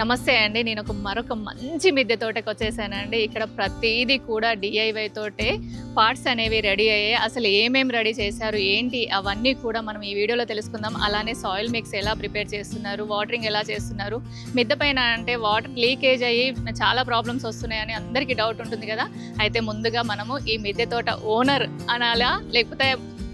నమస్తే అండి. నేను మరొక మంచి మిద్దె తోటకి వచ్చేసానండి. ఇక్కడ ప్రతీది కూడా DIY తోటే పార్ట్స్ అనేవి రెడీ అయ్యాయి. అసలు ఏమేమి రెడీ చేశారు, ఏంటి అవన్నీ కూడా మనం ఈ వీడియోలో తెలుసుకుందాం. అలానే సాయిల్ మిక్స్ ఎలా ప్రిపేర్ చేస్తున్నారు, వాటరింగ్ ఎలా చేస్తున్నారు, మిద్దె పైన అంటే వాటర్ లీకేజ్ అయ్యి చాలా ప్రాబ్లమ్స్ వస్తున్నాయని అందరికీ డౌట్ ఉంటుంది కదా. అయితే ముందుగా మనము ఈ మిద్దె తోట ఓనర్ అనాలా లేకపోతే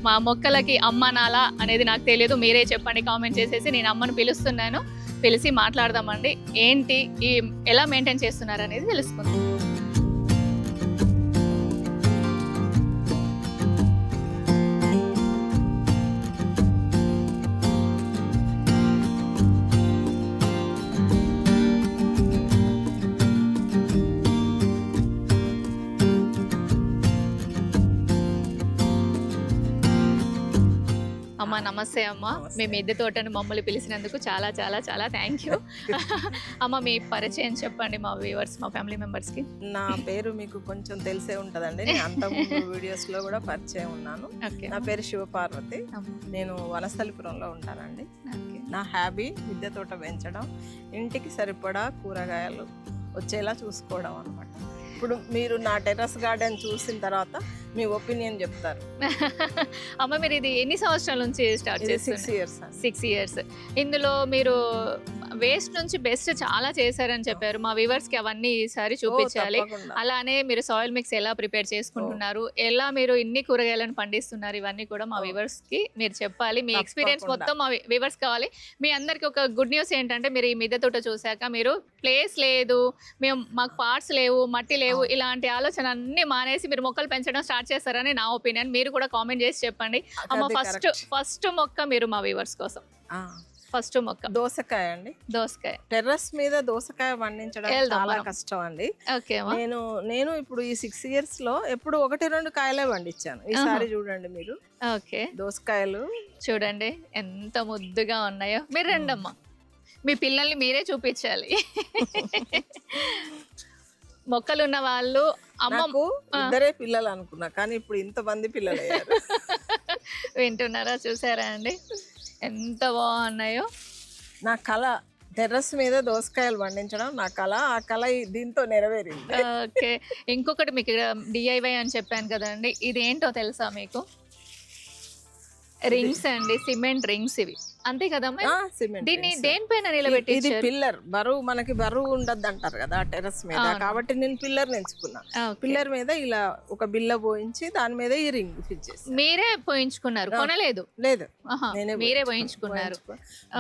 మా మొక్కలకి అమ్మ అనాలా అనేది నాకు తెలియదు. మీరే చెప్పండి కామెంట్ చేసేసి. నేను అమ్మను పిలుస్తున్నాను, పిలిచి మాట్లాడదామండి. ఏంటి ఈ ఎలా మెయింటైన్ చేస్తున్నారు అనేది తెలుసుకుందాం. అమ్మ నమస్తే అమ్మ. మీ మిద్దె తోటను మమ్మల్ని పిలిచినందుకు చాలా చాలా చాలా థ్యాంక్ యూ. అమ్మ మీ పరిచయం చెప్పండి మా వ్యూవర్స్, మా ఫ్యామిలీ మెంబర్స్ కి. నా పేరు మీకు కొంచెం తెలిసే ఉంటదండి. నేను అంతకుముందు వీడియోస్ లో కూడా పరిచయం ఉన్నాను. నా పేరు శివపార్వతి. నేను వనస్థలిపురంలో ఉంటానండి. నా హ్యాబీ మిద్దె తోట పెంచడం, ఇంటికి సరిపడా కూరగాయలు వచ్చేలా చూసుకోవడం అన్నమాట. ఇప్పుడు మీరు నా టెర్రస్ గార్డెన్ చూసిన తర్వాత మీ ఒపీనియన్ చెప్తారు. అమ్మ మీరు ఇది ఎన్ని సంవత్సరాల నుంచి స్టార్ట్ చేస్తారు? 6 years. 6 years. ఇందులో మీరు వేస్ట్ నుంచి బెస్ట్ చాలా చేశారని చెప్పారు. మా వ్యూవర్స్ కి అవన్నీ ఈసారి చూపించాలి. అలానే మీరు సాయిల్ మిక్స్ ఎలా ప్రిపేర్ చేసుకుంటున్నారు, ఎలా మీరు ఇన్ని కూరగాయలను పండిస్తున్నారు, ఇవన్నీ కూడా మా వ్యూవర్స్ కి మీరు చెప్పాలి. మీ ఎక్స్పీరియన్స్ మొత్తం మా వ్యూవర్స్ కావాలి. మీ అందరికి ఒక గుడ్ న్యూస్ ఏంటంటే, మీరు ఈ మిద్దె తోట చూసాక మీరు ప్లేస్ లేదు, మాకు పార్ట్స్ లేవు, మట్టి లేవు, ఇలాంటి ఆలోచన అన్ని మానేసి మీరు మొక్కలు పెంచడం స్టార్ట్ చేస్తారని నా ఒపీనియన్. మీరు కూడా కామెంట్ చేసి చెప్పండి. అమ్మ ఫస్ట్ మొక్క మీరు మా వ్యూవర్స్ కోసం ఫస్ట్ మొక్క దోసకాయ అండి. దోసకాయ టెర్రస్ మీద దోసకాయ పండించడం చాలా కష్టం అండి. నేను ఇప్పుడు ఈ 6 years లో ఎప్పుడు 1-2 కాయలే పండించాను. ఈసారి చూడండి మీరు. ఓకే, దోసకాయలు చూడండి ఎంత ముద్దుగా ఉన్నాయో. మీరు రండమ్మా, మీ పిల్లల్ని మీరే చూపించాలి. మొక్కలు ఉన్న వాళ్ళు అమ్మకు ఇద్దరే పిల్లలు అనుకున్నా, కానీ ఇప్పుడు ఇంతమంది పిల్లలు అయ్యారు. వింటున్నారా, చూసారా అండి ఎంత బాగున్నాయో. నా కళ టెర్రస్ మీద దోసకాయలు పండించడం నా కళ. ఆ కళ దీంతో నెరవేరింది. ఓకే, ఇంకొకటి మీకు DIY అని చెప్పాను కదండి, ఇది ఏంటో తెలుసా మీకు? రింగ్స్ అండి, సిమెంట్ రింగ్స్. ఇవి అంతే కదమ్మా? దీన్ని దేనిపైన నిలబెట్టి? ఇది పిల్లర్. బరువు మనకి బరువు ఉండద్దు అంటారు కదా టెర్రస్ మీద, కాబట్టి నేను పిల్లర్ ఎంచుకున్నా. పిల్లర్ మీద ఇలా ఒక బిల్ల పోయించి దాని మీద ఈ రింగ్ ఫిట్ చేసి. మీరే పోయించుకున్నారు, కొనలేదు? లేదు, మీరే పోయించుకున్నారు.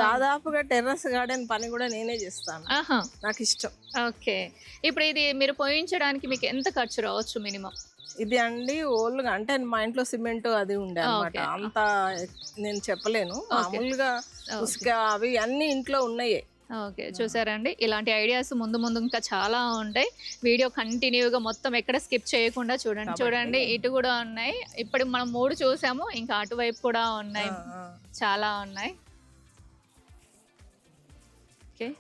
దాదాపుగా టెర్రస్ గార్డెన్ పని కూడా నేనే చేస్తాను, నాకు ఇష్టం. ఓకే, ఇప్పుడు ఇది మీరు పోయించడానికి మీకు ఎంత ఖర్చు రావచ్చు మినిమం? ఇది అండి ఓల్గా అంటే మా ఇంట్లో సిమెంట్ అది ఉండే అనమాట, అంత నేను చెప్పలేను. మామూలుగా ఉసుక అవి అన్ని ఇంట్లో ఉన్నాయి. ఓకే, చూసారండి, ఇలాంటి ఐడియాస్ ముందు ముందు ఇంకా చాలా ఉంటాయి. వీడియో కంటిన్యూగా మొత్తం ఎక్కడ స్కిప్ చేయకుండా చూడండి. చూడండి, ఇటు కూడా ఉన్నాయి. ఇప్పుడు మనం 3 చూసాము, ఇంకా అటువైపు కూడా ఉన్నాయి, చాలా ఉన్నాయి. ఓకే,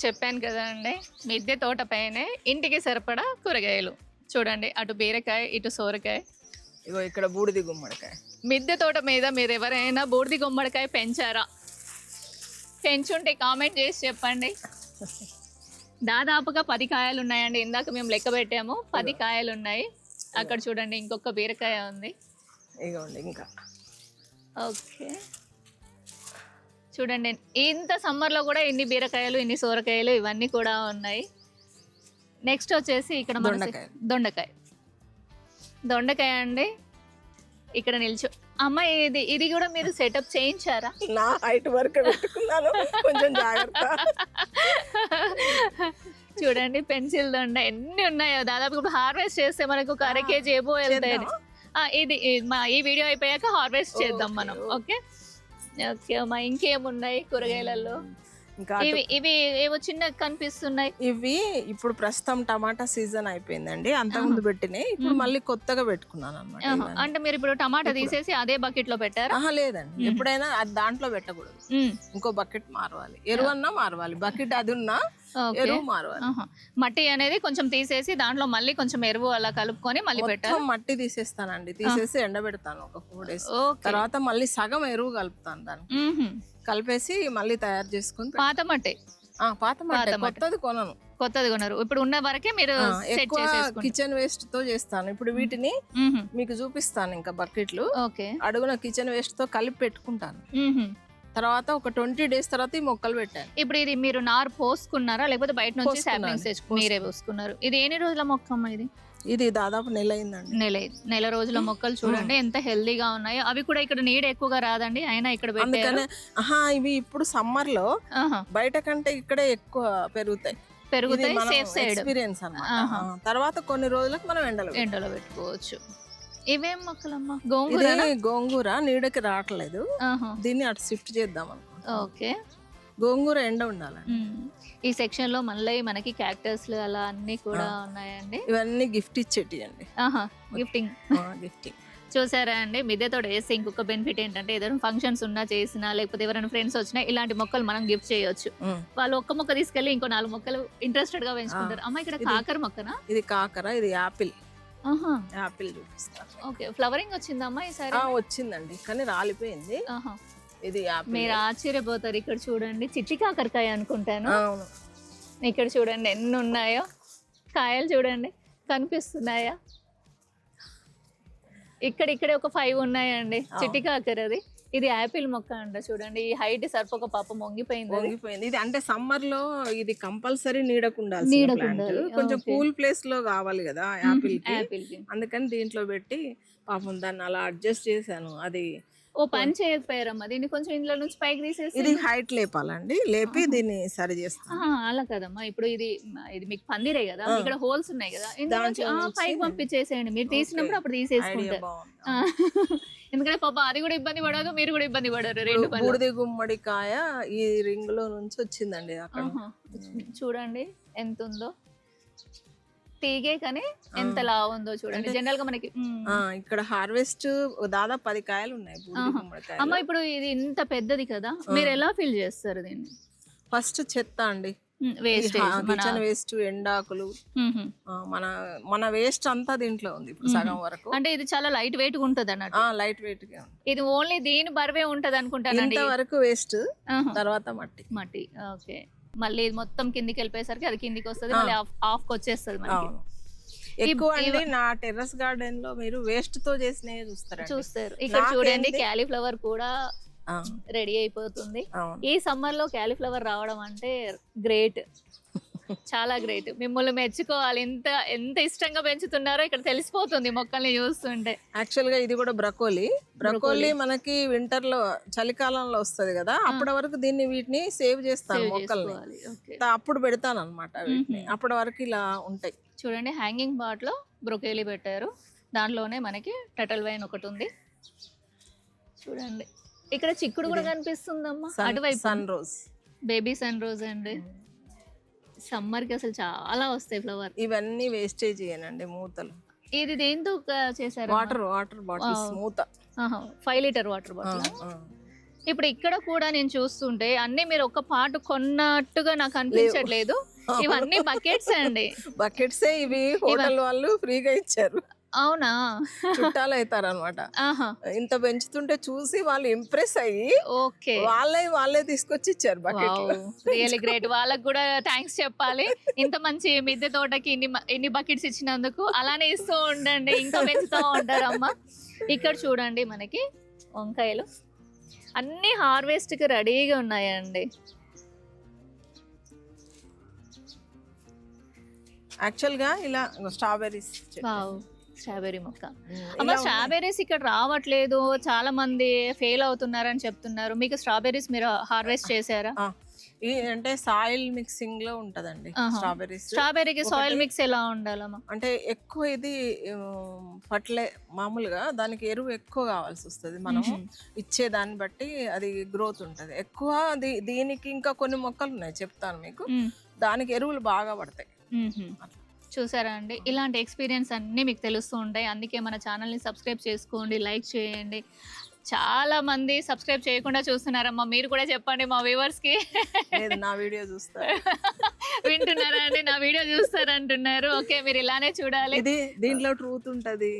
చెప్పాను కదండి, మిద్దె తోట పైనే ఇంటికి సరిపడా కూరగాయలు. చూడండి, అటు బీరకాయ, ఇటు సోరకాయ, ఇగో ఇక్కడ బూడిది గుమ్మడికాయ. మిద్దె తోట మీద మీరు ఎవరైనా బూడిది గుమ్మడికాయ పెంచారా? పెంచుంటే కామెంట్ చేసి చెప్పండి. దాదాపుగా 10 కాయలు ఉన్నాయండి. ఇందాక మేము లెక్క పెట్టాము, 10 కాయలు ఉన్నాయి. అక్కడ చూడండి, ఇంకొక బీరకాయ ఉంది. ఇగోండి ఇంకా. ఓకే, చూడండి, ఇంత సమ్మర్లో కూడా ఇన్ని బీరకాయలు, ఇన్ని సోరకాయలు, ఇవన్నీ కూడా ఉన్నాయి. నెక్స్ట్ వచ్చేసి ఇక్కడ దొండకాయ అండి. ఇక్కడ నిల్చో అమ్మ, ఇది కూడా మీరు సెటప్ చేయించారా? నా హైట్ వరకు పెట్టుకున్నాను, కొంచెం జాగ్రత్త. చూడండి, పెన్సిల్ దొండ ఎన్ని ఉన్నాయో. దాదాపు ఇప్పుడు హార్వెస్ట్ చేస్తే మనకు ఒక 1/2 kg ఏబో వెళ్తాయి. ఇది ఈ వీడియో అయిపోయాక హార్వెస్ట్ చేద్దాం మనం. ఓకే ఓకే అమ్మా, ఇంకేమున్నాయి కూరగాయలలో? ఇవి ఏవో చిన్న కనిపిస్తున్నాయి. ఇవి ఇప్పుడు ప్రస్తుతం టమాటా సీజన్ అయిపోయిందండి. అంతకుముందు పెట్టినాయి, ఇప్పుడు మళ్ళీ కొత్తగా పెట్టుకున్నాను అనమాట. అంటే మీరు ఇప్పుడు టమాటా తీసేసి అదే బకెట్ లో పెట్టారా? లేదండి, ఎప్పుడైనా అది దాంట్లో పెట్టకూడదు, ఇంకో బకెట్ మారవాలి. ఎరువన్నా మారవాలి. బకెట్ అది ఉన్నా ఎరువు మారవాలి. మట్టి అనేది కొంచెం తీసేసి దాంట్లో మళ్ళీ కొంచెం ఎరువు అలా కలుపుకొని మళ్ళీ పెట్టాలి. మట్టి తీసేస్తానండి, తీసేసి ఎండబెడతాను ఒక 4 days. తర్వాత మళ్ళీ సగం ఎరువు కలుపుతాను, దాన్ని కలిపేసి మళ్ళీ తయారు చేసుకుని. పాత మట్టి? పాత మట్టి, కొత్తది కొనను. కొత్తది కొనరు, ఇప్పుడు ఉన్న వరకే మీరు సెట్ చేసేసుకుంటారు. కిచెన్ వేస్ట్ తో చేస్తాను. ఇప్పుడు వీటిని మీకు చూపిస్తాను, ఇంకా బకెట్లు అడుగున కిచెన్ వేస్ట్ తో కలిపి పెట్టుకుంటాను. తర్వాత ఒక 20 days తర్వాత ఈ మొక్కలు పెట్టాను. ఇప్పుడు ఇది మీరు నారు పోసుకున్నారా లేకపోతే బయట నుంచి సాప్లింగ్స్ తెచ్చుకుని మీరే పోసుకున్నారు? ఇది ఎన్ని రోజుల మొక్క అమ్మా? ఇది దాదాపు నెల అయిందండి. నెల రోజుల మొక్కలు చూడండి ఎంత హెల్దీగా ఉన్నాయో. అవి కూడా ఇక్కడ నీడ ఎక్కువగా రాదండి, అయినా ఇక్కడ పెట్టారు. ఇవి ఇప్పుడు సమ్మర్ లో బయట కంటే ఇక్కడే ఎక్కువ పెరుగుతాయి. సేఫ్ సైడ్ ఎక్స్పీరియన్స్ అన్నమాట. తర్వాత కొన్ని రోజులకు మనం ఎండలో పెట్టుకోవచ్చు. ఇవేం మొక్కలమ్మా? గోంగూర నీడకి రావట్లేదు, దీన్ని అటు షిఫ్ట్ చేద్దాం అనుకో. ఓకే, గోంగూర ఎండ ఉండాలి. ఈ సెక్షన్ లో మళ్ళీ మనకి క్యాక్టస్ అలా అన్ని కూడా ఉన్నాయండి. ఇవన్నీ గిఫ్ట్ ఇచ్చేటి అండి. గిఫ్టింగ్ చూసారా అండి? మిద్దెతో వేస్తే ఇంకొక బెనిఫిట్ ఏంటంటే ఏదైనా ఫంక్షన్స్ ఉన్నా చేసినా లేకపోతే ఎవరైనా ఫ్రెండ్స్ వచ్చినా ఇలాంటి మొక్కలు మనం గిఫ్ట్ చేయొచ్చు. వాళ్ళు ఒక్క మొక్క తీసుకెళ్లి ఇంకో 4 మొక్కలు ఇంట్రెస్టెడ్ గా పెంచుకుంటారు. అమ్మ ఇక్కడ కాకర మొక్కనా? ఇది కాకర, ఇది యాపిల్. యాపిల్ చూపిస్తారు. ఓకే, ఫ్లవరింగ్ వచ్చిందమ్మా ఈసారి? వచ్చిందండి, కానీ రాలిపోయింది. ఇది మీరు ఆశ్చర్యపోతారు, ఇక్కడ చూడండి చిట్టి కాకరకాయ అనుకుంటాను. ఇక్కడ చూడండి ఎన్ని ఉన్నాయో కాయలు, చూడండి కనిపిస్తున్నాయా? ఇక్కడే ఒక 5 ఉన్నాయండి చిట్టి కాకరది. ఇది యాపిల్ మొక్క అంట, చూడండి ఈ హైట్ సరిపోక పాపం వంగిపోయింది. ఇది అంటే సమ్మర్ లో ఇది కంపల్సరీ నీడకుండాలి, కొంచెం కూల్ ప్లేస్ లో కావాలి కదా యాపిల్ కి. అందుకని దీంట్లో పెట్టి పాపం దాన్ని అలా అడ్జస్ట్ చేశాను. అది పని చేయకపోయారమ్మా, దీన్ని కొంచెం ఇంట్లో నుంచి పైకి తీసేసి. ఇది హైట్ లేపాలండి, లేపి దీన్ని సరి చేస్తాను. అలా కదమ్మా, ఇప్పుడు ఇది మీకు పందిరే కదా, ఇక్కడ హోల్స్ ఉన్నాయి కదా, పైకి పంపించేసేయండి. మీరు తీసినప్పుడు అప్పుడు తీసేసుకుంటారు. ఎందుకంటే పాప అది కూడా ఇబ్బంది పడదు, మీరు కూడా ఇబ్బంది పడరు. 2 బూడిద గుమ్మడికాయ ఈ రింగ్ లో నుంచి వచ్చిందండి అక్కడ. చూడండి ఎంత ఉందో తీగే, కానీ ఎంత లావు ఉందో చూడండి. జనరల్ గా మనకి ఇక్కడ హార్వెస్ట్ దాదాపు 10 కాయలు ఉన్నాయి. అమ్మ ఇప్పుడు ఇది ఇంత పెద్దది కదా, మీరు ఎలా ఫీల్ చేస్తారు దీన్ని? ఫస్ట్ చెత్త అండి, కిచెన్ వేస్ట్, ఎండాకులు, మన వేస్ట్ అంతా దీంట్లో ఉంది ఇప్పుడు సగం వరకు. అంటే ఇది చాలా లైట్ వెయిట్ గా ఉంటది అన్నట్టు. లైట్ వెయిట్ గా ఇది ఓన్లీ దీని బరువే ఉంటది అనుకుంటాను. ఇంత వరకు వేస్ట్, తర్వాత మట్టి. ఓకే, మళ్ళీ ఇది మొత్తం కిందికి వెళ్ళిపోయేసరికి అది కిందికి వస్తుంది, మళ్ళీ ఆఫ్ కి వచ్చేస్తుంది మనకి. ఎక్కువ అండి నా టెర్రస్ గార్డెన్ లో మీరు వేస్ట్ తో చేసినవి చూస్తారు. ఇక్కడ చూడండి క్యాలీఫ్లవర్ కూడా రెడీ అయిపోతుంది. ఈ సమ్మర్ లో క్యాలీఫ్లవర్ రావడం అంటే గ్రేట్, చాలా గ్రేట్. మిమ్మల్ని మెచ్చుకోవాలి, ఎంత ఇష్టంగా పెంచుతున్నారో ఇక్కడ తెలిసిపోతుంది మొక్కల్ని చూస్తుంటే. యాక్చువల్ గా ఇది కూడా బ్రకోలీ మనకి వింటర్ లో చలికాలంలో వస్తది కదా, అప్పటి వరకు వీటిని సేవ్ చేస్తాను మొక్కల్ని, అప్పుడు పెడతాను అనమాట. అప్పటి వరకు ఇలా ఉంటాయి. చూడండి హ్యాంగింగ్ పాట్ లో బ్రొకేలీ పెట్టారు, దాంట్లోనే మనకి టర్టిల్ వైన్ ఒకటి ఉంది. చూడండి ఇక్కడ చిక్కుడు కూడా కనిపిస్తుందమ్మా, అటువైపు sun rose, baby sun rose అండి. సమ్మర్ కి అసలు చాలా వస్తాయి ఫ్లవర్. ఇవన్నీ వేస్టేజ్ చేయనండి, మూతలు. ఇది దేంతో చేశారు? వాటర్ బాటిల్స్ మూత, 5 లీటర్ వాటర్ బాటిల్. ఇప్పుడు ఇక్కడ కూడా నేను చూస్తుంటే అన్ని మీరు ఒక పాటు కొన్నట్టుగా నాకు అనిపించట్లేదు. ఇవన్నీ బకెట్స్ అండి. బకెట్సే ఇవి, హోటల్ వాళ్ళు ఫ్రీగా ఇచ్చారు. అవునా? చుట్టాలు అవుతారు అనమాట. ఇంత పెంచుతుంటే చూసి వాళ్ళు ఇంప్రెస్ అయ్యి ఓకే వాళ్ళే తీసుకొచ్చి ఇచ్చారు బకెట్. రియల్లీ గ్రేట్, వాళ్ళకి కూడా థ్యాంక్స్ చెప్పాలి. ఇంత మంచి మిద్దె తోటకి ఇన్ని బకెట్స్ ఇచ్చినందుకు. అలానే ఇస్తూ ఉండండి, ఇంకా పెంచుతూ ఉంటారమ్మా. ఇక్కడ చూడండి మనకి వంకాయలు అన్ని హార్వెస్ట్ కి రెడీగా ఉన్నాయండి. యాక్చువల్ గా ఇలా స్ట్రాబెర్రీ మొక్క. అమ్మ స్ట్రాబెర్రీస్ ఇక్కడ రావట్లేదు, చాలా మంది ఫెయిల్ అవుతున్నారని చెప్తున్నారు. మీకు స్ట్రాబెర్రీస్ మీరు హార్వెస్ట్ చేశారా? అంటే సాయిల్ మిక్సింగ్ లో ఉంటదండి స్ట్రాబెర్రీకి. సాయిల్ మిక్స్ ఎలా ఉండాలమ్మా? అంటే ఎక్కువ ఇది మామూలుగా దానికి ఎరువు ఎక్కువ కావాల్సి వస్తుంది, మనము ఇచ్చే దాన్ని బట్టి అది గ్రోత్ ఉంటది ఎక్కువ. దీనికి ఇంకా కొన్ని మొక్కలు ఉన్నాయి చెప్తాను మీకు, దానికి ఎరువులు బాగా పడతాయి. చూసారా అండి, ఇలాంటి ఎక్స్పీరియన్స్ అన్నీ మీకు తెలుస్తూ ఉంటాయి. అందుకే మన ఛానల్ని సబ్స్క్రైబ్ చేసుకోండి, లైక్ చేయండి. చాలా మంది సబ్స్క్రైబ్ చేయకుండా చూస్తున్నారమ్మా, మీరు కూడా చెప్పండి మా వ్యూవర్స్ కి. లేదు, నా వీడియో చూస్తారు. వింటున్నారా అండి? నా వీడియో చూస్తారంటున్నారు. ఓకే, మీరు ఇలానే చూడాలి. ఇది దీంట్లో ట్రూత్ ఉంటది.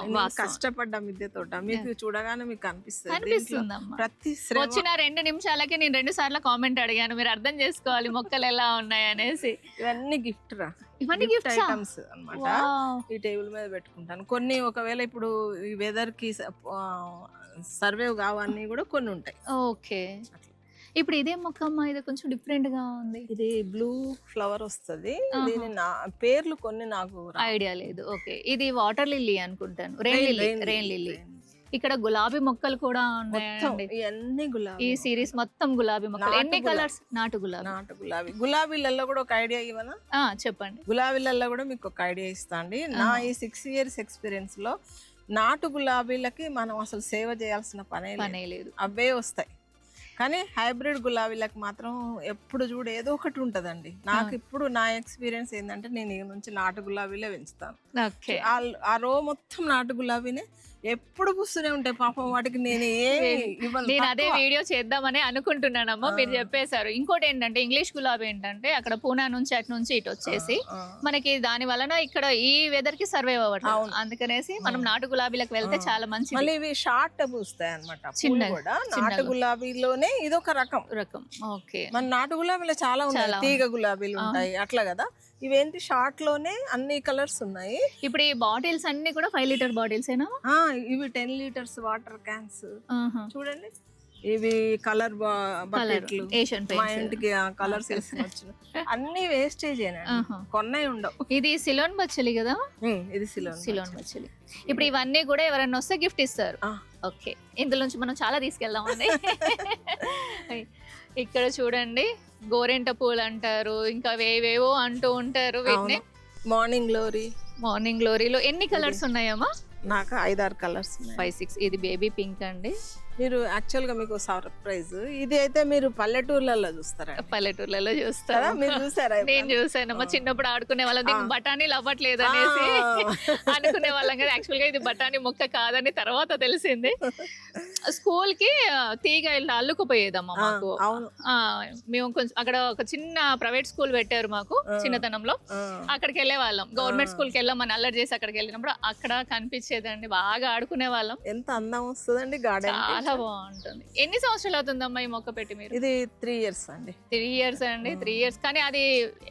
నేను కష్టపడ్డా మిద్దె తోట, మీకు చూడగానే మీకు అనిపిస్తుందమ్మా. ప్రతి వచ్చిన 2 నిమిషాలకి నేను 2 సార్లు కామెంట్ అడిగాను, మీరు అర్థం చేసుకోవాలి మొక్కలు ఎలా ఉన్నాయి అనేసి. ఇవన్నీ గిఫ్ట్ రా, ఇవన్నీ గిఫ్ట్ ఐటమ్స్ అన్నమాట. ఈ టేబుల్ మీద పెట్టుకుంటాను. కొన్ని ఒకవేళ ఇప్పుడు ఈ వెదర్ కి సర్వైవ్ కావన్నీ కూడా కొన్ని ఉంటాయి. ఓకే, ఇప్పుడు ఇదే మొక్క అమ్మా, ఇది కొంచెం డిఫరెంట్ గా ఉంది. ఇది బ్లూ ఫ్లవర్ వస్తుంది. దీని పేర్లు కొన్ని నాకు ఐడియా లేదు. ఓకే, ఇది వాటర్ లిల్లీ అనుకుంటాను, రెయిన్ లిల్లీ. ఇక్కడ గులాబీ మొక్కలు కూడా ఉన్నాయండి. ఇవన్నీ గులాబీ. ఈ సిరీస్ మొత్తం గులాబీ మొక్కలు. ఎన్ని కలర్స్? నాటు గులాబీ. గులాబీలలో కూడా ఒక ఐడియా ఇవ్వనా? చెప్పండి. గులాబీలలో కూడా మీకు ఒక ఐడియా ఇస్తా అండి. నా ఈ 6 years ఎక్స్పీరియన్స్ లో నాటు గులాబీలకి మనం అసలు సేవ చేయాల్సిన పనే లేదు, అవే వస్తాయి. కానీ హైబ్రిడ్ గులాబీలకు మాత్రం ఎప్పుడు చూడు ఏదో ఒకటి ఉంటదండి. నాకు ఇప్పుడు నా ఎక్స్పీరియన్స్ ఏంటంటే, నేను ఈ నుంచి నాటు గులాబీలే పెంచుతాను. ఆ రో మొత్తం నాటు గులాబీనే ఎప్పుడు పూస్తూనే ఉంటాయి. పాపం వాటికి నేను నేను అదే వీడియో చేద్దామని అనుకుంటున్నానమ్మా, మీరు చెప్పేశారు. ఇంకోటి ఏంటంటే, ఇంగ్లీష్ గులాబీ ఏంటంటే అక్కడ పూనా నుంచి అటు నుంచి ఇటు వచ్చేసి మనకి దాని వలన ఇక్కడ ఈ వెదర్ కి సర్వైవ్ అవ్వటం. అందుకనేసి మనం నాటు గులాబీలకు వెళ్తే చాలా మంచి. మళ్ళీ ఇవి షార్ట్ పూస్తాయి అనమాట. చిన్న నాటు గులాబీలోనే ఇదొక రకం. ఓకే, మన నాటు గులాబీలో చాలా ఉన్నాయి, తీగ గులాబీలు ఉంటాయి అట్లా కదా. ఇవేంటి షార్ట్ లోనే అన్ని కలర్స్ ఉన్నాయి. ఇప్పుడు ఈ బాటిల్స్ అన్ని కూడా 5 లీటర్ బాటిల్స్ ఏనా? ఇవి 10 liters వాటర్ క్యాన్స్ చూడండి. ఇవి కలర్ బకెట్లు, మా ఇంటికి కలర్స్ వేసుకొచ్చు. అన్ని వేస్టేజ్ కొన్నాయి ఉండవు. ఇది సిలోన్ బచ్చలి కదా? ఇది సిలోన్ బచ్చలి. ఇప్పుడు ఇవన్నీ కూడా ఎవరైనా వస్తే గిఫ్ట్ ఇస్తారు. ఓకే, ఇందులో నుంచి మనం చాలా తీసుకెళ్దామండి. ఇక్కడ చూడండి, గోరెంట పూలు అంటారు, ఇంకా వేవేవో అంటూ ఉంటారు. వీటిని మార్నింగ్ గ్లోరీలో ఎన్ని కలర్స్ ఉన్నాయమ్మా? నాకు 5-6 కలర్స్, 5-6. ఇది బేబీ పింక్ అండి. మీరు యాక్చువల్ గా మీకు సర్ప్రైజ్, ఇది అయితే మీరు పల్లెటూర్లలో చూస్తారా? పల్లెటూర్లలో చూస్తారా? మీరు చూసారా? నేను చూసానమ్మా, చిన్నప్పుడు ఆడుకునే వాళ్ళం. దీనికి బఠానీలు అవ్వట్లేదు అనేసి అనుకునే వాళ్ళం కదా. యాక్చువల్ గా ఇది బఠానీ మొక్క కాదని తర్వాత తెలిసింది. స్కూల్ కి తీగ ఇలా అల్లుకుపోయేదమ్మా మాకు. మేము కొంచెం అక్కడ ఒక చిన్న ప్రైవేట్ స్కూల్ పెట్టారు మాకు చిన్నతనంలో. అక్కడికి వెళ్ళే వాళ్ళం. గవర్నమెంట్ స్కూల్ కి వెళ్ళామని అల్లరి చేసి అక్కడికి వెళ్ళినప్పుడు అక్కడ కనిపించేదండి, బాగా ఆడుకునే వాళ్ళం. ఎంత అందం వస్తుందండి గార్డెన్, చాలా బాగుంటుంది. ఎన్ని సంవత్సరాలు అవుతుందమ్మా ఈ మొక్క పెట్టి మీరు? ఇది 3 years అండి. 3 years అండి. 3 years. కానీ అది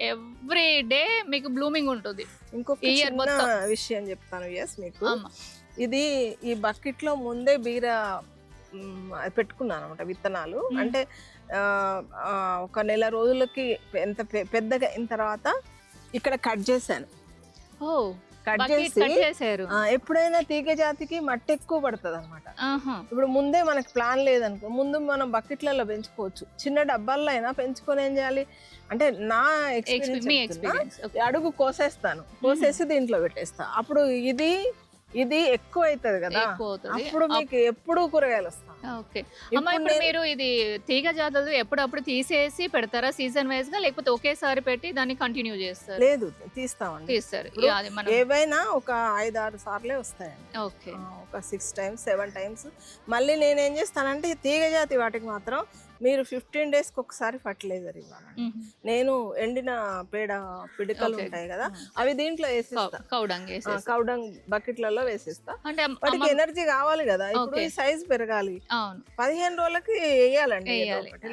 ఎవ్రీ డే మీకు బ్లూమింగ్ ఉంటుంది. ఇంకొక విషయం చెప్తాను మీకు. ఇది ఈ బకెట్ లో ముందే బీర పెట్టుకున్నాను అనమాట, విత్తనాలు. అంటే ఒక నెల రోజులకి ఎంత పెద్దగా అయిన తర్వాత ఇక్కడ కట్ చేశాను. కట్ చేశారు. ఎప్పుడైనా తీగ జాతికి మట్టి ఎక్కువ పడుతుంది అనమాట. ఇప్పుడు ముందే మనకి ప్లాన్ లేదనుకో, ముందు మనం బకెట్లలో పెంచుకోవచ్చు. చిన్న డబ్బాల్లో అయినా పెంచుకొని ఏం చేయాలి అంటే, నా ఎక్స్పీరియన్స్ అడుగు కోసేసి దీంట్లో పెట్టేస్తా. అప్పుడు ఇది ఎక్కువ అవుతుంది కదా, అప్పుడు మీకు ఎప్పుడు కూరగాయలు వస్తాయి. ఓకే అమ్మా, ఇప్పుడు మీరు ఇది తీగ జాతులు ఎప్పుడప్పుడు తీసేసి పెడతారా సీజన్ వైజ్ గా, లేకపోతే ఒకేసారి పెట్టి దాన్ని కంటిన్యూ చేస్తారు? లేదు, తీస్తారు. ఏవైనా ఒక 5-6 సార్లే వస్తాయండి. ఓకే, ఒక 6 times 7 times. మళ్ళీ నేనేం చేస్తానంటే, తీగ జాతి వాటికి మాత్రం మీరు 15 days కి ఒకసారి ఫర్టిలైజర్ ఇవ్వాలండి. నేను ఎండిన పేడ పిడికలు ఉంటాయి కదా, అవి దీంట్లో వేసేస్తా. కౌడంగ్ బకెట్లలో వేసేస్తా. వాటికి ఎనర్జీ కావాలి కదా, ఇప్పుడు ఈ సైజ్ పెరగాలి. 15 రోజులకి వేయాలండి,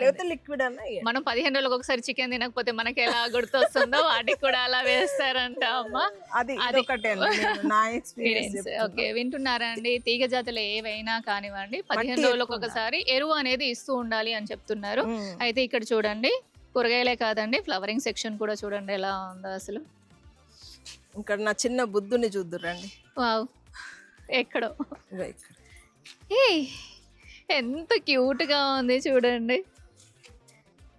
లేకపోతే లిక్విడ్ అన్న. మనం 15 రోజులకు ఒకసారి చికెన్ తినకపోతే మనకి ఎలా గుర్తొస్తుందో వాటికి కూడా అలా వేస్తారంట అమ్మా. అది ఒకటే నా ఎక్స్పీరియన్స్. ఓకే, వింటున్నారా అండి? తీగ జాతులు ఏవైనా కానివ్వండి, 15 రోజులకు ఒకసారి ఎరువు అనేది ఇస్తూ ఉండాలి అని చెప్తున్నారు. అయితే ఇక్కడ చూడండి, కూరగాయలే కాదండి, ఫ్లవరింగ్ సెక్షన్ కూడా చూడండి ఎలా ఉందో అసలు. ఇక్కడ నా చిన్న బుద్ధుని చూద్దురండి. వావ్, ఎక్కడో ఎంత క్యూట్ గా ఉంది చూడండి.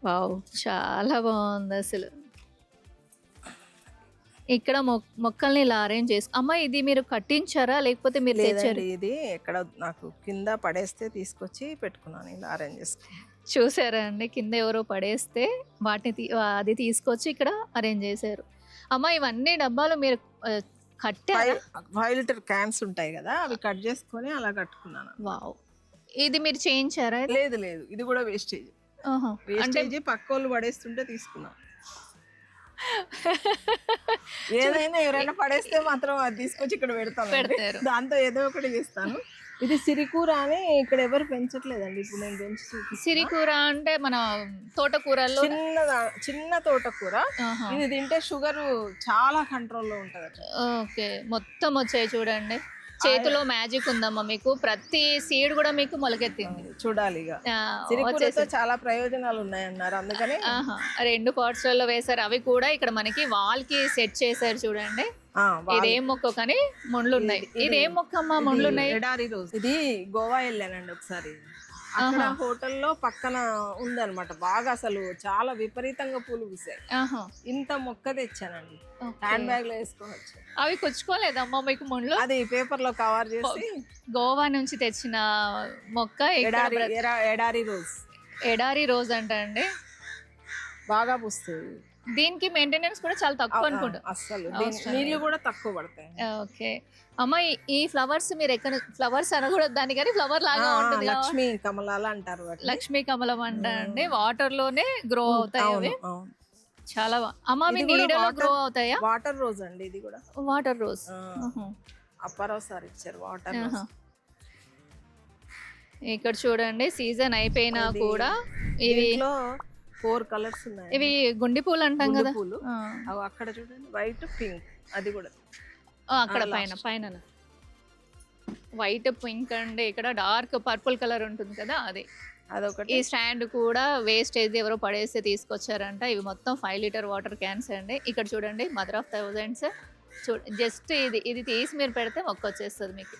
వావ్, చాలా బాగుంది అసలు. ఇక్కడ మొక్కల్ని ఇలా అరేంజ్ చేసి. అమ్మ, ఇది మీరు కట్టించారా లేకపోతే మీరు తెచ్చారు? ఇది ఎక్కడ నాకు కింద పడేస్తే తీసుకొచ్చి పెట్టుకున్నాను, ఇలా అరేంజ్ చేసుకున్నాను. చూసారా అండి, కింద ఎవరో పడేస్తే వాటిని అది తీసుకొచ్చి ఇక్కడ అరేంజ్ చేశారు. అమ్మ, ఇవన్నీ డబ్బాలు మీరు కట్టారా? 5 liter క్యాన్స్ ఉంటాయి కదా, అవి కట్ చేసుకొని అలా కట్టుకున్నాను. వావ్, ఇది మీరు చేయించారా ఇది? లేదు లేదు, ఇది కూడా వేస్టేజ్. ఆహా. వేస్టేజ్ పక్కోళ్ళు పడేస్తుంటే తీసుకున్నాం. ఏదైనా ఎవరైనా పడేస్తే మాత్రం అది తీసుకొచ్చి ఇక్కడ పెడతాను, పెడతారు. దాంతో ఏదో ఒకటి చేస్తాను. ఇది సిరికూర అని ఇక్కడ ఎవరు పెంచట్లేదండి, ఇప్పుడు నేను పెంచి చూపిస్తాను. సిరికూర అంటే మన తోటకూరల్లో చిన్న తోటకూర. ఆహా. ఇది తింటే షుగర్ చాలా కంట్రోల్లో ఉంటది. ఓకే, మొత్తం వచ్చాయి చూడండి. చేతిలో మ్యాజిక్ ఉందమ్మా మీకు. ప్రతి సీడ్ కూడా మీకు మొలకెత్తింది. చూడాలి ఇక. సిరికూరతో చాలా ప్రయోజనాలు ఉన్నాయన్నారు, అందుకని 2 పాట్స్లలో వేశారు. అవి కూడా ఇక్కడ మనకి వాల్ కి సెట్ చేశారు చూడండి. ఇదేం మొక్క కానీ ముండ్లు ఉన్నాయి. ఇదేం మొక్క అమ్మా ముండ్లు ఉన్నాయి? ఎడారి రోజ్. ఇది గోవా వెళ్ళానండి ఒకసారి. అక్కడ హోటల్లో పక్కన ఉందన్నమాట, బాగా అసలు చాలా విపరీతంగా పూలు పూసాయి. ఇంత మొక్క తెచ్చానండి, హ్యాండ్ బ్యాగ్ లో వేసుకొని వచ్చాను. అవి కుచ్చుకోలేదమ్మా మీకు ముండ్లు? అది పేపర్ లో కవర్ చేసి. గోవా నుంచి తెచ్చిన మొక్క ఎడారి రోజ్. ఎడారి రోజ్ అంట అండి, బాగా పూస్తుంది. దీనికి మెయింటెనెన్స్ కూడా చాలా తక్కువ అనుకుంటా, అసలు నీళ్లు కూడా తక్కువ పడతాయి. ఓకే అమ్మ, ఈ ఫ్లవర్స్ మీరు ఎక్కడ ఫ్లవర్స్ అనకూడదు దాని, కానీ ఫ్లవర్ లాగా ఉంటుంది. లక్ష్మీ కమలాలు అంటారు, లక్ష్మీ కమలం అంట అండి. వాటర్ లోనే గ్రో అవుతాయి అవి. చాలా అమ్మ, మీ నీడలో గ్రో అవుతాయా? వాటర్ రోజ్ అండి ఇది కూడా. వాటర్ రోజ్ అప్పారావు సార్ ఇచ్చారు వాటర్ రోజ్. ఇక్కడ చూడండి, సీజన్ అయిపోయినా కూడా ఇవి 4 కలర్స్ ఉన్నాయి. ఇవి గుండి పూలు అంటాం కదా. పూలు అక్కడ చూడండి, వైట్ పింక్. అది కూడా అక్కడ పైన వైట్ పింక్ అండి. ఇక్కడ డార్క్ పర్పుల్ కలర్ ఉంటుంది కదా, అదొకటి. ఈ స్టాండ్ కూడా వేస్టేజ్ ఎవరో పడేసి తీసుకొచ్చారంట. ఇవి మొత్తం 5 లీటర్ వాటర్ క్యాన్స్ అండి. ఇక్కడ చూడండి, మదర్ ఆఫ్ థౌజండ్స్. జస్ట్ ఇది తీసి మీరు పెడితే మొక్క వచ్చేస్తుంది మీకు.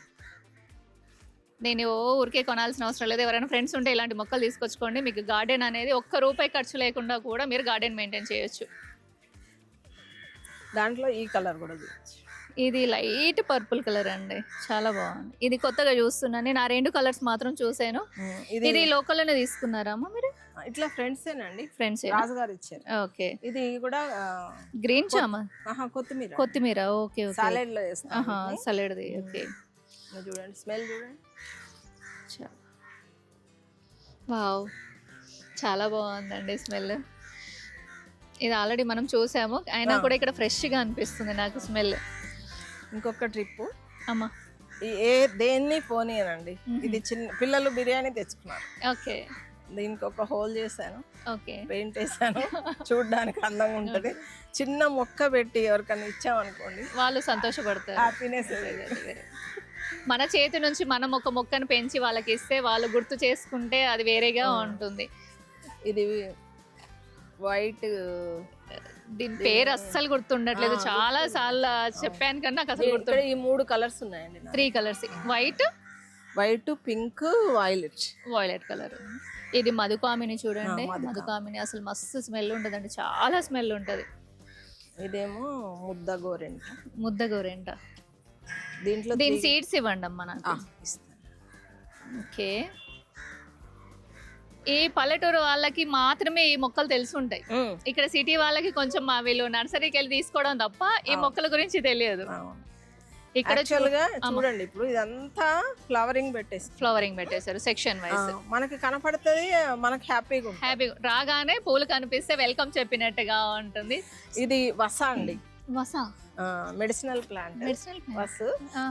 నేను ఊరికే కొనాల్సిన అవసరం లేదు. ఎవరైనా ఫ్రెండ్స్ ఉంటే ఇలాంటి మొక్కలు తీసుకొచ్చుకోండి. మీకు గార్డెన్ అనేది ₹1 ఖర్చు లేకుండా కూడా మీరు గార్డెన్ మెయింటైన్ చేయొచ్చు. దాంట్లో ఈ కలర్ కూడా ఇది లైట్ పర్పుల్ కలర్ అండి, చాలా బాగుంది. ఇది కొత్తగా చూస్తున్నాను నేను. ఆ 2 కలర్స్ మాత్రం చూసాను. ఇది లోకల్లోనే తీసుకున్నారా అమ్మ మీరు? ఇట్లా ఫ్రెండ్సేనండి, ఫ్రెండ్స్ రాజుగారు ఇచ్చారు. ఓకే, ఇది కూడా గ్రీన్ చామ, కొత్తిమీర. ఓకే, సాలెడ్ లో వేస్తాం. సాలెడ్ది. ఓకే, చూడండి, స్మెల్ చూడండి. వావ్, చాలా బాగుందండి స్మెల్. ఇది ఆల్రెడీ మనం చూసాము, అయినా కూడా ఇక్కడ ఫ్రెష్ గా అనిపిస్తుంది నాకు స్మెల్. ఇంకొక ట్రిప్ అమ్మా, దేన్ని పోనీయనండి. ఇది చిన్న పిల్లలు బిర్యానీ తెచ్చుకున్నారు. ఓకే, దీనికి ఒక హోల్ చేశాను, ఓకే, పెయింట్ వేసాను, చూడడానికి అందంగా ఉంటది. చిన్న మొక్క పెట్టి ఎవరికైనా ఇచ్చామనుకోండి, వాళ్ళు సంతోషపడతారు. హ్యాపీనెస్. మన చేతి నుంచి మనం ఒక మొక్కను పెంచి వాళ్ళకి ఇస్తే వాళ్ళు గుర్తు చేసుకుంటే అది వేరేగా ఉంటుంది. ఇది వైట్, దీని పేరు అస్సలు గుర్తుండట్లేదు. చాలా సార్లు చెప్పాను కానీ నాకు అసలు గుర్తు. ఈ 3 కలర్స్ ఉన్నాయండి. 3 colours, white, pink, violet colour. ఇది మధుకామిని చూడండి. మధుకామిని అసలు మస్తు స్మెల్ ఉంటదండి, చాలా స్మెల్ ఉంటది. ఇదేమో ముద్ద గోరెంట. దీని సీడ్స్ ఇవ్వండి అమ్మ నాకు. ఓకే, ఈ పల్లెటూరు వాళ్ళకి మాత్రమే ఈ మొక్కలు తెలిసి ఉంటాయి. ఇక్కడ సిటీ వాళ్ళకి కొంచెం వీళ్ళు నర్సరీకి వెళ్ళి తీసుకోవడం తప్ప ఈ మొక్కల గురించి తెలియదు. ఇక్కడ చూడండి, ఇప్పుడు ఇదంతా ఫ్లవరింగ్ పెట్టేశారు సెక్షన్ వైస్. మనకి కనపడుతుంది, మనకి హ్యాపీగా రాగానే పూలు కనిపిస్తే వెల్కమ్ చెప్పినట్టుగా ఉంటుంది. ఇది వస అండి, మెడిసినల్ ప్లాంట్.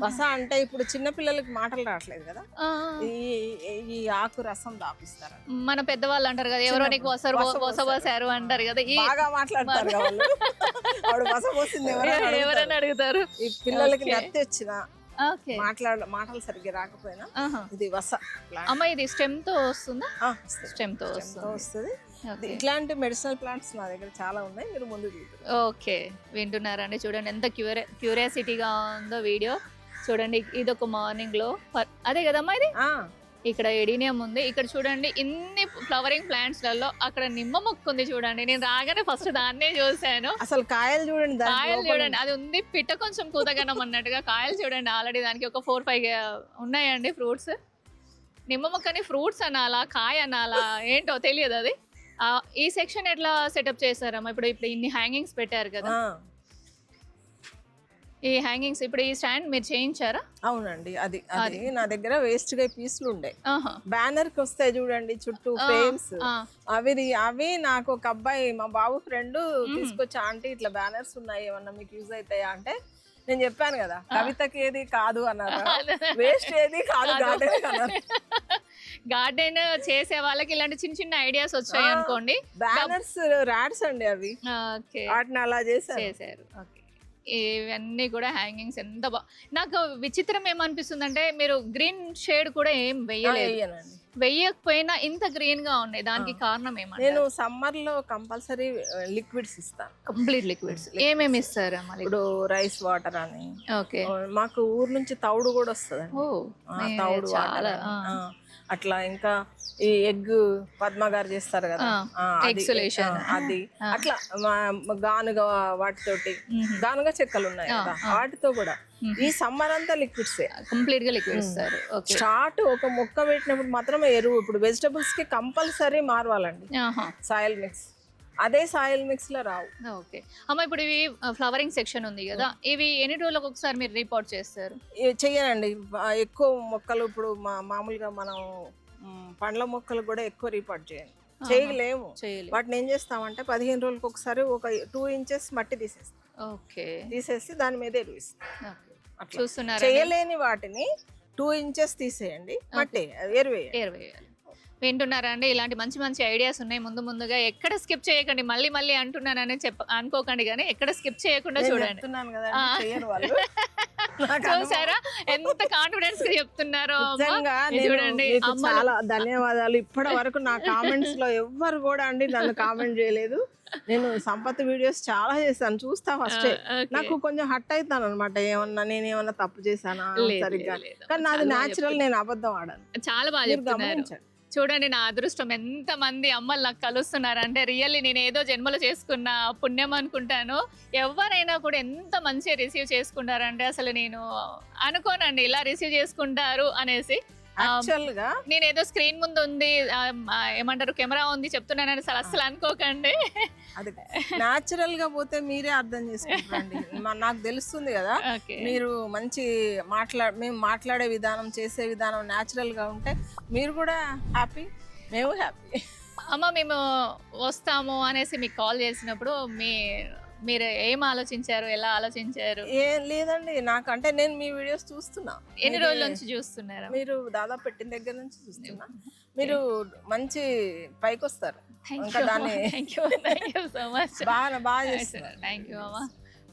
వస అంటే ఇప్పుడు చిన్న పిల్లలకి మాటలు రావట్లేదు కదా, ఈ ఆకు రసం దాపిస్తారు. మన పెద్దవాళ్ళు అంటారు కదా, ఎవరో నీకు వసపోసారు అంటారు కదా, బాగా మాట్లాడతారు. ఎవరైనా అడుగుతారు. ఈ పిల్లలకి నత్తి వచ్చిన మాటలు సరిగ్గా రాకపోయినా ఇది వస. అమ్మ, ఇది స్టెమ్ తో వస్తుందా? స్టెమ్ తో వస్తుంది. ఇట్లాంటి మెడిసినల్ ప్లాంట్స్ నా దగ్గర చాలా ఉన్నాయి, మీరు ముందు. ఓకే, వింటున్నారండి, చూడండి ఎంత క్యూరియాసిటీగా ఉందో వీడియో. చూడండి, ఇది ఒక మార్నింగ్ లో అదే కదమ్మా ఇది. ఇక్కడ ఎడీనియం ఉంది. ఇక్కడ చూడండి, ఇన్ని ఫ్లవరింగ్ ప్లాంట్స్ లలో అక్కడ నిమ్మ మొక్క ఉంది చూడండి. నేను రాగానే ఫస్ట్ దాన్నే చూసాను. అసలు కాయలు చూడండి, అది ఉంది. పిట్ట కొంచెం కూతగనం అన్నట్టుగా కాయలు చూడండి. ఆల్రెడీ దానికి ఒక 4-5 ఉన్నాయండి ఫ్రూట్స్. నిమ్మ మొక్కని ఫ్రూట్స్ అనాలా, కాయ అనాలా ఏంటో తెలియదు అది. ఈ సెక్షన్ ఎట్లా సెటప్ చేశారమ్మా? ఇప్పుడు ఇన్ని హ్యాంగింగ్స్ పెట్టారు కదా, ఈ హ్యాంగింగ్స్ ఇప్పుడు ఈ స్టాండ్ మీరు చేయించారా? అవునండి, అది నా దగ్గర వేస్ట్ గా పీసులు ఉండే బ్యానర్ కి వస్తాయి చూడండి చుట్టూ ఫ్రేమ్స్, అవి నాకు ఒక అబ్బాయి మా బాబు ఫ్రెండ్ తీసుకొచ్చి, ఆంటీ ఇట్లా బ్యానర్స్ ఉన్నాయి ఏమన్నా మీకు యూజ్ అవుతాయా అంటే నేను చెప్పాను కదా, కవితకి ఏది కాదు అన్నారు, వేస్ట్ ఏది కాదు గార్డెన్ అన్నారు. గార్డెన్ చేసే వాళ్ళకి ఇలాంటి చిన్న చిన్న ఐడియాస్ వచ్చాయి అనుకోండి. బ్యానర్స్ రాడ్స్ అండి అవి, వాటిని అలా చేశారు. ఇవన్నీ కూడా హ్యాంగింగ్స్ ఎంత నాకు విచిత్రం ఏమనిపిస్తుంది అంటే మీరు గ్రీన్ షేడ్ కూడా ఏం వెయ్యకపోయినా ఇంత గ్రీన్ గా ఉన్నాయి, దానికి కారణం ఏమంటే నేను సమ్మర్ లో కంపల్సరీ లిక్విడ్స్ ఇస్తాను, కంప్లీట్ లిక్విడ్స్. ఏమేమి ఇస్తారు? ఇప్పుడు రైస్ వాటర్ అని, మాకు ఊరు నుంచి తౌడు కూడా వస్తుంది, తౌడు వాటర్ అట్లా. ఇంకా ఈ ఎగ్ పద్మ గారు చేస్తారు కదా, అది అట్లా గానుగా వాటితోటి, గానుగా చెక్కలు ఉన్నాయి కదా వాటితో కూడా ఈ సమ్మర్ అంతా లిక్విడ్స్ కంప్లీట్ గా లిక్విడ్ ఇస్తారు. స్టార్ట్ ఒక మొక్క పెట్టినప్పుడు మాత్రమే ఎరువు, ఇప్పుడు వెజిటబుల్స్ కి కంపల్సరీ మారవాలండి సాయిల్ మిక్స్, అదే సాయిల్ మిక్స్ లో రావు. ఓకే అమ్మ, ఇప్పుడు ఇవి ఫ్లవరింగ్ సెక్షన్ ఉంది కదా, ఇవి ఎన్ని రోజులకు ఒకసారి మీరు రిపోర్ట్ చేస్తారు? చెయ్యనండి, ఎక్కువ మొక్కలు ఇప్పుడు మామూలుగా మనం పండ్ల మొక్కలు కూడా ఎక్కువ రిపోర్ట్ చేయలేము. వాటిని ఏం చేస్తామంటే 15 రోజులకు ఒకసారి ఒక 2 ఇంచెస్ మట్టి తీసేస్తాం. తీసేసి దాని మీద ఎరువు చేయలేని వాటిని 2 ఇంచెస్ తీసేయండి, మట్టి ఎరువేయాలి. వింటున్నారా అండి? ఇలాంటి మంచి మంచి ఐడియాస్ ఉన్నాయి. ముందుగా ఎక్కడ స్కిప్ చేయకండి, మళ్ళీ అంటున్నానని అనుకోకండి, కానీ ఎక్కడ స్కిప్ చేయకుండా చూడండి. చూసారా ఎంత కాన్ఫిడెన్స్ గా చెప్తున్నారో? చూడండి, చాలా ధన్యవాదాలు. ఇప్పటి వరకు నా కామెంట్స్ లో ఎవ్వరు కూడా అండి నన్ను కామెంట్ చేయలేదు. నేను సంపత్ వీడియోస్ చాలా చేశాను, చూస్తా ఫస్ట్. నాకు కొంచెం హట్ అవుతాను అనమాట, నేనేమన్నా తప్పు చేశానా సరిగ్గా, కానీ నాది న్యాచురల్, నేను అబద్ధం ఆడాను. చాలా బాగా చెప్తున్నారు. చూడండి, నా అదృష్టం ఎంత మంది అమ్మలు నాకు కలుస్తున్నారు అంటే రియల్లీ నేను ఏదో జన్మలో చేసుకున్న పుణ్యం అనుకుంటాను. ఎవరైనా కూడా ఎంత మంచిగా రిసీవ్ చేసుకుంటారంటే అసలు నేను అనుకోనండి ఇలా రిసీవ్ చేసుకుంటారు అనేసి. నేను ఏదో స్క్రీన్ ముందు ఉంది, ఏమంటారు కెమెరా ఉంది చెప్తున్నానని అసలు అనుకోకండి. అది న్యాచురల్ గా పోతే మీరే అర్థం చేసుకుంటారండి. నాకు తెలుస్తుంది కదా, మీరు మంచి మేము మాట్లాడే విధానం, చేసే విధానం న్యాచురల్ గా ఉంటే మీరు కూడా హ్యాపీ, మేము హ్యాపీ. అమ్మ, మేము వస్తాము అనేసి మీకు కాల్ చేసినప్పుడు మీరు ఏం ఆలోచించారు, ఎలా ఆలోచించారు? ఏం లేదండి, నాకంటే నేను మీ వీడియోస్ చూస్తున్నా. ఎన్ని రోజుల నుంచి చూస్తున్నారా? మీరు దాదాపు పెట్టిన దగ్గర నుంచి చూస్తున్నా. మీరు మంచి పైకి వస్తారు. బాగా చేస్తున్నారు. థ్యాంక్ యూ అమ్మా.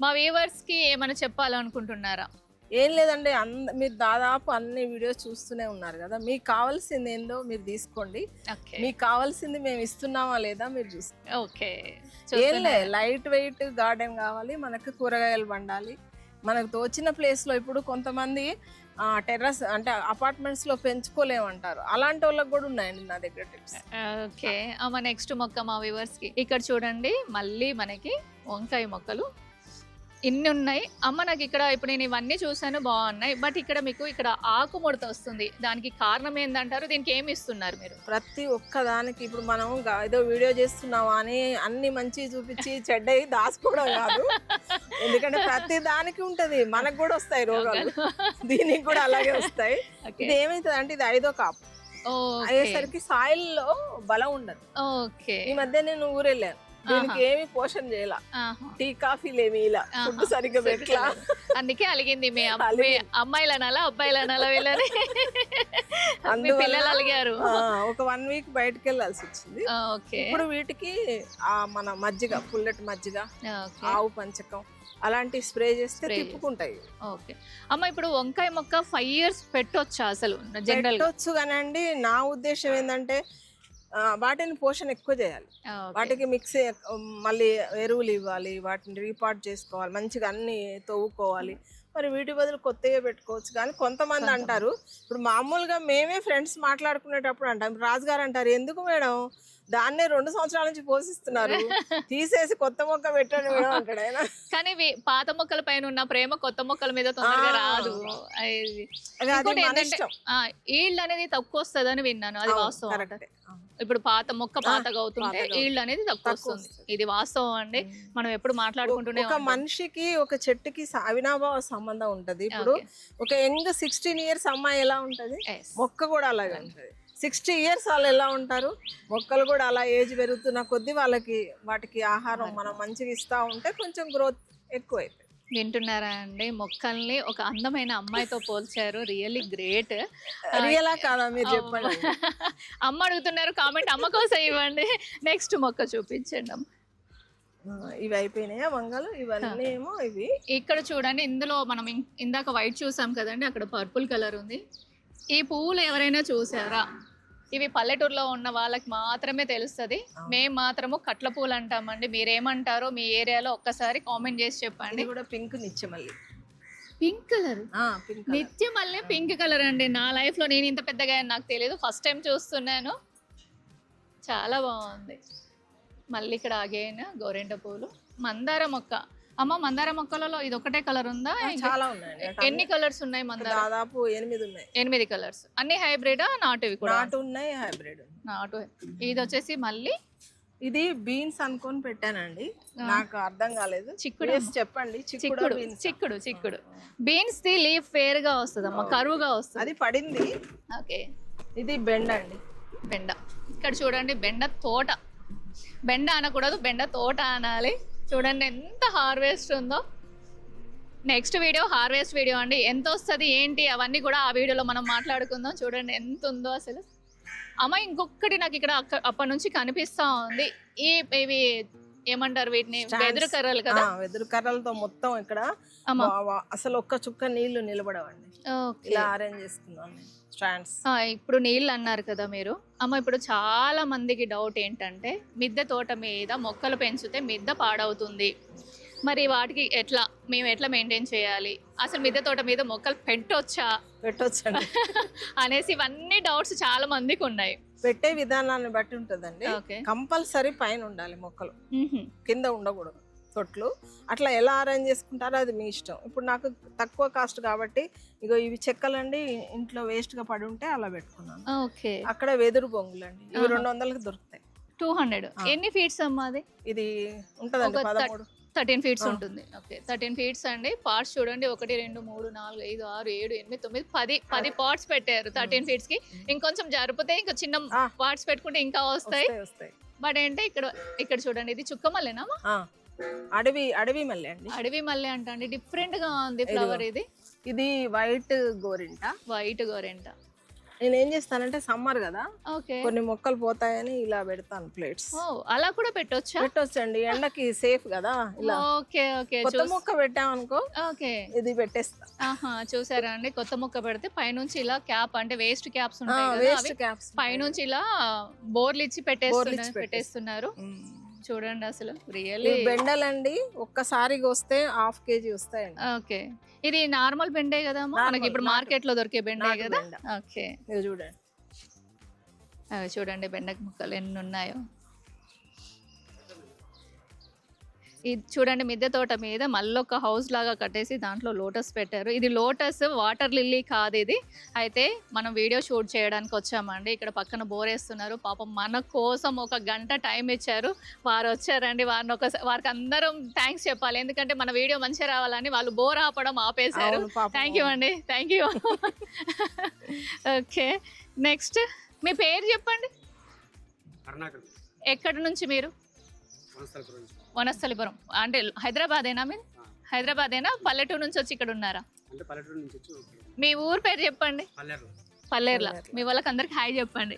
మా వ్యూవర్స్ కి ఏమైనా చెప్పాలనుకుంటున్నారా? ఏం లేదండి, మీరు దాదాపు అన్ని వీడియోస్ చూస్తూనే ఉన్నారు కదా, మీకు కావాల్సింది ఏందో మీరు తీసుకోండి. మీకు కావాల్సింది మేము ఇస్తున్నామా లేదా మీరు చూసుకోండి. ఓకే, ఏం లేదు, లైట్ వెయిట్ గార్డెన్ కావాలి మనకు, కూరగాయలు పండాలి మనకు తోచిన ప్లేస్ లో. ఇప్పుడు కొంతమంది టెర్రస్ అంటే అపార్ట్మెంట్స్ లో పెంచుకోలేమంటారు, అలాంటి వాళ్ళకి కూడా ఉన్నాయండి నా దగ్గర టిప్స్. ఓకే అమ్మ, నెక్స్ట్ మొక్క మా వ్యూవర్స్ కి ఇక్కడ చూడండి, మళ్ళీ మనకి వంకాయ మొక్కలు ఇన్ని ఉన్నాయి. అమ్మ, నాకు ఇక్కడ ఇప్పుడు నేను ఇవన్నీ చూసాను, బాగున్నాయి, బట్ ఇక్కడ మీకు ఇక్కడ ఆకు ముడత వస్తుంది, దానికి కారణం ఏందంటారు? దీనికి ఏమి ఇస్తున్నారు మీరు? ప్రతి ఒక్క దానికి ఇప్పుడు మనం ఏదో వీడియో చేస్తున్నావా అని అన్ని మంచి చూపించి చెడ్డయి దాచుకోవడం కాదు, ఎందుకంటే ప్రతి దానికి ఉంటది, మనకు కూడా వస్తాయి రోగాలు, దీనికి కూడా అలాగే వస్తాయి. ఇది ఏమైతుంది అంటే ఇది 5వ కాపు అయ్యేసరికి సాయిల్ లో బలం ఉండదు. ఈ మధ్య నేను ఊరెళ్ళాను, దీనికి ఏమి పోషణ చేయాల, టీ కాఫీలు ఏమి ఇలా, ఫుడ్ సరిగ్గా పెట్టలా, అందుకే అలిగింది. మీ అమ్మాయిలు అనాలా అబ్బాయిలు అనాలా వీళ్ళని? పిల్లలు అలిగారు. ఒక 1 వీక్ బయటకు వెళ్ళాల్సి వచ్చింది. ఇప్పుడు వీటికి మన మజ్జిగ, పుల్లటి మజ్జిగ, ఆవు పంచకం అలాంటి స్ప్రే చేస్తే తిప్పుకుంటాయి. ఓకే అమ్మ, ఇప్పుడు వంకాయ మొక్క 5 years పెట్టొచ్చా? అసలు జనరల్ పెట్టొచ్చు కానీ అండి, నా ఉద్దేశం ఏంటంటే వాటిని పోషణ ఎక్కువ చేయాలి, వాటికి మిక్స్ మళ్ళీ ఎరువులు ఇవ్వాలి, వాటిని రీపాట్ చేసుకోవాలి, మంచిగా అన్ని తవ్వుకోవాలి. మరి వీటి బదులు కొత్తగా పెట్టుకోవచ్చు. కానీ కొంతమంది అంటారు, ఇప్పుడు మామూలుగా మేమే ఫ్రెండ్స్ మాట్లాడుకునేటప్పుడు అంటాం, రాజుగారు అంటారు, ఎందుకు మేడం దాన్నే 2 సంవత్సరాల నుంచి పోషిస్తున్నారు, తీసేసి కొత్త మొక్క పెట్టండి మేడం అంటాడు ఆయన. కానీ పాత మొక్కల పైన ఉన్న ప్రేమ కొత్త మొక్కల మీద తొందరగా రాదు. ఈల్డ్ అనేది తక్కువ వస్తుందని విన్నాను, అది వాస్తవం. ఇప్పుడు పాతగా అవుతుంటే ఈల్డ్ అనేది తక్కువ వస్తుంది. ఇది వాస్తవం అండి. మనం ఎప్పుడు మాట్లాడుకుంటూనే ఒక మనిషికి ఒక చెట్టుకి అవినాభావ సంబంధం ఉంటది. ఇప్పుడు ఒక యంగ్ 16 years అమ్మాయి ఎలా ఉంటది, మొక్క కూడా అలాగే ఉంటది. 60 years వాళ్ళు ఎలా ఉంటారు, మొక్కలు కూడా అలా ఏజ్ పెరుగుతున్న కొద్దీ వాటికి ఆహారం మనం మంచిగా ఇస్తా ఉంటే కొంచెం గ్రోత్ ఎక్కువ అవుతుంది. వింటున్నారా అండి? మొక్కల్ని ఒక అందమైన అమ్మాయితో పోల్చారు. Really great. రియలా కాదా మీరు చెప్పండి. అమ్మ అడుగుతున్నారు, కామెంట్ అమ్మ కోసం ఇవ్వండి. నెక్స్ట్ మొక్క చూపించండి అమ్మ. ఇవి అయిపోయినాయా వంగలు? ఇవన్నీ ఏమో ఇవి. ఇక్కడ చూడండి, ఇందులో మనం ఇందాక వైట్ చూసాం కదండి, అక్కడ పర్పుల్ కలర్ ఉంది. ఈ పువ్వులు ఎవరైనా చూసారా? ఇవి పల్లెటూరులో ఉన్న వాళ్ళకి మాత్రమే తెలుస్తుంది. మేము మాత్రము కట్ల పూలు అంటామండి. మీరేమంటారో మీ ఏరియాలో ఒక్కసారి కామెంట్ చేసి చెప్పండి. కూడా పింక్ నిత్యమల్లి. పింక్ కలర్, నిత్యమల్లి పింక్ కలర్ అండి. నా లైఫ్ లో నేను ఇంత పెద్దగా నాకు తెలియదు, ఫస్ట్ టైం చూస్తున్నాను. చాలా బాగుంది. మళ్ళీ ఇక్కడ అగైన్ గోరెంట పూలు, మందార మొక్క. అమ్మ, మందార మొక్కలలో ఇది ఒకటే కలర్ ఉందా? చాలా ఉన్నాయి. ఎన్ని కలర్స్ ఉన్నాయి మందార? దాదాపు 8 ఉన్నాయి. 8 కలర్స్. అన్ని హైబ్రిడా నాటువి కూడా? నాటు ఉన్నాయి, హైబ్రిడ్ నాటు. ఇది వచ్చేసి మళ్ళీ ఇది బీన్స్ అనుకొని పెట్టానండి, నాకు అర్థం కాలేదు. చిక్కుడు చెప్పండి. చిక్కుడు బీన్స్ ది లీఫ్ ఫేర్ గా వస్తుంది అమ్మ, కరువుగా వస్తుంది. అది పడింది. ఓకే. ఇది బెండ అండి. బెండ. ఇక్కడ చూడండి, బెండ తోట. బెండ అనకూడదు, బెండ తోట అనాలి. చూడండి ఎంత హార్వెస్ట్ ఉందో. నెక్స్ట్ వీడియో హార్వెస్ట్ వీడియో అండి. ఎంత వస్తుంది ఏంటి అవన్నీ కూడా ఆ వీడియోలో మనం మాట్లాడుకుందాం. చూడండి ఎంత ఉందో అసలు. అమ్మ, ఇంకొకటి నాకు ఇక్కడ అప్పటి నుంచి కనిపిస్తా ఉంది. ఇవి ఏమంటారు వీటిని? వెదురు కర్రలు కదా. వెదురు కర్రలతో మొత్తం ఇక్కడ అసలు ఒక్క చుక్క నీళ్లు నిలబడవండి. ఇలా అరేంజ్ చేసుకున్నాం స్టాండ్స్. ఇప్పుడు నీళ్ళు అన్నారు కదా మీరు. అమ్మ, ఇప్పుడు చాలా మందికి డౌట్ ఏంటంటే, మిద్దె తోట మీద మొక్కలు పెంచితే మిద్దె పాడవుతుంది, మరి వాటికి మేము ఎట్లా మెయింటైన్ చేయాలి, అసలు మిద్దె తోట మీద మొక్కలు పెట్టొచ్చా అనేసి ఇవన్నీ డౌట్స్ చాలా మందికి ఉన్నాయి. పెట్టే విధానాన్ని బట్టి ఉంటుందండి. కంపల్సరీ పైన ఉండాలి మొక్కలు, కింద ఉండకూడదు తొట్లు. అట్లా ఎలా అరేంజ్ చేసుకుంటారో అది మీ ఇష్టం. ఇప్పుడు నాకు తక్కువ కాస్ట్ కాబట్టి ఇగో ఇవి చెక్కలండి, ఇంట్లో వేస్ట్ గా పడి ఉంటే అలా పెట్టుకున్నాను. అక్కడ వెదురు బొంగులు అండి, ఇవి 200కి దొరుకుతాయి. 200. ఎన్ని ఫీట్స్ అమ్మా అది? ఇది ఉంటదండి 13 ఫీట్స్ ఉంటుంది. ఓకే, 13 ఫీట్స్ అండి. పార్ట్స్ చూడండి, 1 2 3 4 5 6 7 8 9 10 పార్ట్స్ పెట్టారు 13 ఫీట్స్ కి. ఇంకొంచెం జరిపితే ఇంకా చిన్న పార్ట్స్ పెట్టుకుంటే ఇంకా వస్తాయి. బట్ ఏంటంటే ఇక్కడ చూడండి, ఇది చుక్క మల్లెనా? అడవి మల్లె అండి. అడవి మల్లె అంట అండి, డిఫరెంట్ గా ఉంది ఫ్లవర్. ఇది వైట్ గోరింట. నేను ఏం చేస్తానంటే సమ్మర్ కదా, కొన్ని మొక్కలు పోతాయని ఇలా పెడతాను ప్లేట్స్. అలా కూడా పెట్టొచ్చండి, ఎండకి సేఫ్ కదా. ఇలా కొత్త మొక్క పెట్టామనుకో, ఇది పెట్టేస్తా. చూసారా అండి, కొత్త మొక్క పెడితే పైనుంచి ఇలా క్యాప్, అంటే వేస్ట్ క్యాప్స్ ఉంటాయి, పైనుంచి ఇలా బోర్లు ఇచ్చి పెట్టేస్తున్నారు. చూడండి అసలు రియల్లీ. బెండలండి ఒక్కసారికి వస్తే 1/2 kg వస్తాయండి. ఓకే, ఇది నార్మల్ బెండే కదా మనకి ఇప్పుడు మార్కెట్ లో దొరికే బెండే కదా. ఓకే, చూడండి బెండ ముక్కలు ఎన్ని ఉన్నాయో. ఇది చూడండి, మిద్దె తోట మీద మళ్ళీ ఒక హౌస్ లాగా కట్టేసి దాంట్లో లోటస్ పెట్టారు. ఇది లోటస్, వాటర్ లిల్లీ కాదు ఇది. అయితే మనం వీడియో షూట్ చేయడానికి వచ్చామండి. ఇక్కడ పక్కన బోర్ వేస్తున్నారు. పాపం మన కోసం 1 గంట టైం ఇచ్చారు. వారు వచ్చారండి, వారికి అందరం థ్యాంక్స్ చెప్పాలి. ఎందుకంటే మన వీడియో మంచిగా రావాలని వాళ్ళు బోర్ ఆపడం ఆపేశారు. థ్యాంక్ యూ అండి, థ్యాంక్ యూ. ఓకే, నెక్స్ట్ మీ పేరు చెప్పండి. ఎక్కడి నుంచి మీరు? వనస్థలిపురం. అంటే హైదరాబాదేనా మీరు? హైదరాబాదేనా? పల్లెటూరు నుంచి వచ్చి ఇక్కడ ఉన్నారా? మీ ఊరు పేరు చెప్పండి. పల్లేర్ల. మీ వాళ్ళకి అందరికి హాయ్ చెప్పండి.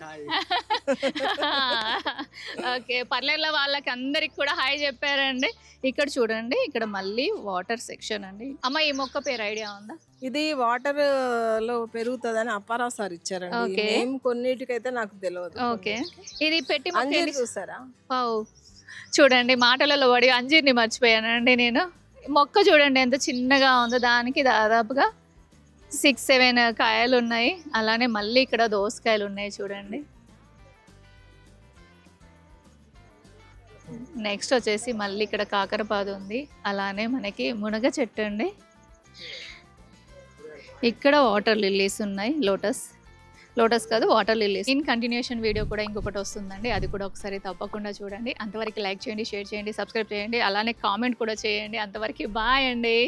ఓకే, పల్లేర్ల వాళ్ళకి అందరికి కూడా హాయ్ చెప్పారండి. ఇక్కడ చూడండి, ఇక్కడ మళ్ళీ వాటర్ సెక్షన్ అండి. అమ్మ, ఈ మొక్క పేరు ఐడియా ఉందా? ఇది వాటర్ లో పెరుగుతుందని అప్పారావు సార్ ఇచ్చారండి. కొన్నిటికైతే నాకు తెలియదు. ఓకే, ఇది పెట్టి చూసారా? చూడండి, మాటలలో పడి అంజీర్ని మర్చిపోయానండి నేను. మొక్క చూడండి ఎంత చిన్నగా ఉందో, దానికి దాదాపుగా 6-7 కాయలు ఉన్నాయి. అలానే మళ్ళీ ఇక్కడ దోసకాయలు ఉన్నాయి చూడండి. నెక్స్ట్ వచ్చేసి మళ్ళీ ఇక్కడ కాకరపాదు ఉంది. అలానే మనకి మునగ చెట్టు అండి. ఇక్కడ వాటర్ లిల్లీస్ ఉన్నాయి, లోటస్. లోటస్ కాదు, water lilies. In continuation video కూడా ఇంకొకటి వస్తుందండి, అది కూడా ఒకసారి తప్పకుండా చూడండి. అంతవరకు లైక్ చేయండి, షేర్ చేయండి, సబ్స్క్రైబ్ చేయండి, అలానే కామెంట్ కూడా చేయండి. అంతవరకు బాయ్ అండి.